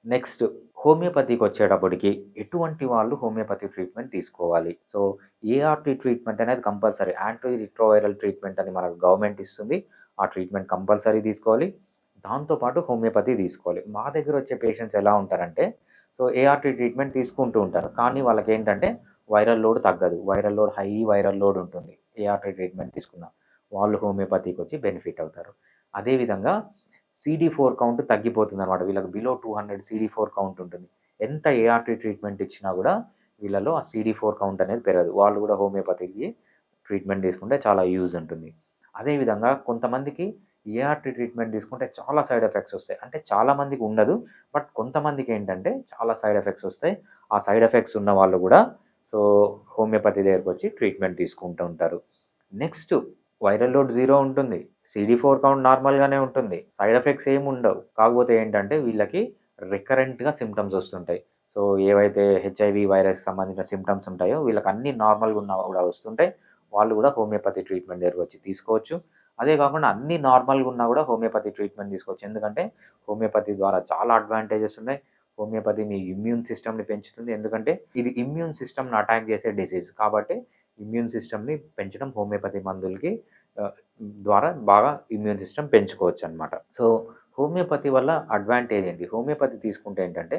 Next హోమియోపతికి వచ్చేటప్పటికి ఎటువంటి వాళ్ళు హోమియోపతి ట్రీట్మెంట్ తీసుకోవాలి? సో, ఏఆర్‌టి ట్రీట్మెంట్ అనేది కంపల్సరీ. యాంటీ రిట్రోవైరల్ ట్రీట్మెంట్ అని మనకు గవర్నమెంట్ ఇస్తుంది. ఆ ట్రీట్మెంట్ కంపల్సరీ తీసుకోవాలి. దాంతో పాటు హోమియోపతి తీసుకోవాలి. మా దగ్గర వచ్చే పేషెంట్స్ ఎలా ఉంటారంటే, సో, ఏఆర్‌టి ట్రీట్మెంట్ తీసుకుంటూ ఉంటారు. కానీ వాళ్ళకేంటంటే వైరల్ లోడ్ తగ్గదు. వైరల్ లోడ్ ఉంటుంది. ఏఆర్‌టి ట్రీట్మెంట్ తీసుకున్న. వాళ్ళు హోమియోపతికి వచ్చి బెనిఫిట్ అవుతారు. అదేవిధంగా CD4 కౌంట్ తగ్గిపోతుందనమాట. వీళ్ళకి బిలో 200 CD4 కౌంట్ ఉంటుంది. ఎంత ఏఆర్‌టి ట్రీట్మెంట్ ఇచ్చినా గూడా వీళ్ళలో ఆ CD4 కౌంట్ అనేది పెరగదు. వాళ్ళు గూడా హోమియోపతికి ట్రీట్మెంట్ తీసుకుంటే చాలా యూజ్ ఉంటుంది. అదేవిధంగా కొంతమందికి ఏఆర్‌టి ట్రీట్మెంట్ తీసుకుంటే చాలా సైడ్ ఎఫెక్ట్స్ వస్తాయి. అంటే చాలా మందికి ఉండదు. బట్ కొంతమందికి ఏంటంటే చాలా సైడ్ ఎఫెక్ట్స్ వస్తాయి. ఆ సైడ్ ఎఫెక్ట్స్ ఉన్న వాళ్ళు గూడా సో, హోమియోపతి దగ్గరకొచ్చి ట్రీట్మెంట్ తీసుకుంటూ ఉంటారు. నెక్స్ట్ వైరల్ లోడ్ 0 ఉంటుంది. CD4 కౌంట్ నార్మల్‌గానే ఉంటుంది. సైడ్ ఎఫెక్ట్స్ ఏమి ఉండవు. కాకపోతే ఏంటంటే వీళ్ళకి రికరెంట్‌గా సింప్టమ్స్ వస్తుంటాయి. సో, ఏవైతే హెచ్ఐవి వైరస్‌కి సంబంధించిన సింప్టమ్స్ ఉంటాయో వీళ్ళకి అన్నీ నార్మల్‌గా ఉన్నా కూడా వస్తుంటాయి. వాళ్ళు కూడా హోమియోపతి ట్రీట్మెంట్ దగ్గరకొచ్చి తీసుకోవచ్చు. అదే కాకుండా అన్నీ నార్మల్‌గా ఉన్నా కూడా హోమియోపతి ట్రీట్మెంట్ తీసుకోవచ్చు. ఎందుకంటే హోమియోపతి ద్వారా చాలా అడ్వాంటేజెస్ ఉన్నాయి. హోమియోపతి మీ ఇమ్యూన్ సిస్టమ్‌ని పెంచుతుంది. ఎందుకంటే ఇది ఇమ్యూన్ సిస్టమ్‌ని అటాక్ చేసే డిసీజ్. కాబట్టి ఇమ్యూన్ సిస్టమ్‌ని పెంచడం హోమియోపతి మందులకి ఆహ్, ద్వారా బాగా ఇమ్యూన్ సిస్టమ్ పెంచుకోవచ్చనమాట. సో, హోమియోపతి వల్ల అడ్వాంటేజ్ ఏంటి? హోమియోపతి తీసుకుంటే ఏంటంటే,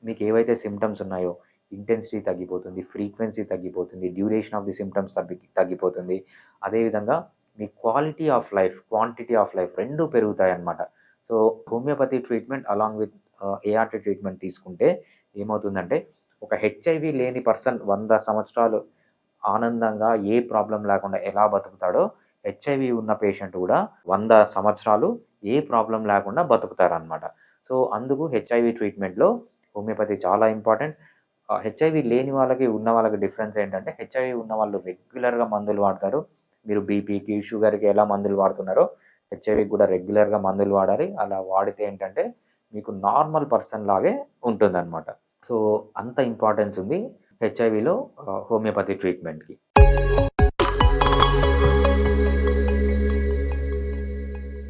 మీకు ఏవైతే సింప్టమ్స్ ఉన్నాయో ఇంటెన్సిటీ తగ్గిపోతుంది, ఫ్రీక్వెన్సీ తగ్గిపోతుంది, డ్యూరేషన్ ఆఫ్ ది సింప్టమ్స్ తగ్గిపోతుంది. అదేవిధంగా మీ quality of life, quantity of life 2 పెరుగుతాయన్నమాట. So, homeopathy treatment along with ART treatment తీసుకుంటే ఏమవుతుందంటే, ఒక హెచ్ఐవి లేని పర్సన్ 100 సంవత్సరాలు ఆనందంగా ఏ ప్రాబ్లమ్ లేకుండా ఎలా బతుకుతాడో, హెచ్ఐవి ఉన్న పేషెంట్ కూడా 100 సంవత్సరాలు ఏ ప్రాబ్లమ్ లేకుండా బతుకుతారనమాట. సో, అందుకు హెచ్ఐవి ట్రీట్మెంట్‌లో హోమియోపతి చాలా ఇంపార్టెంట్. హెచ్ఐవి లేని వాళ్ళకి, ఉన్న వాళ్ళకి డిఫరెన్స్ ఏంటంటే, హెచ్ఐవి ఉన్న వాళ్ళు రెగ్యులర్‌గా మందులు వాడతారు. మీరు బీపీకి, షుగర్‌కి ఎలా మందులు వాడుతున్నారో, హెచ్ఐవికి కూడా రెగ్యులర్‌గా మందులు వాడాలి. అలా వాడితే ఏంటంటే, మీకు నార్మల్ పర్సన్ లాగే ఉంటుందనమాట. సో, అంత ఇంపార్టెన్స్ ఉంది హెచ్ఐవిలో హోమియోపతి ట్రీట్మెంట్‌కి.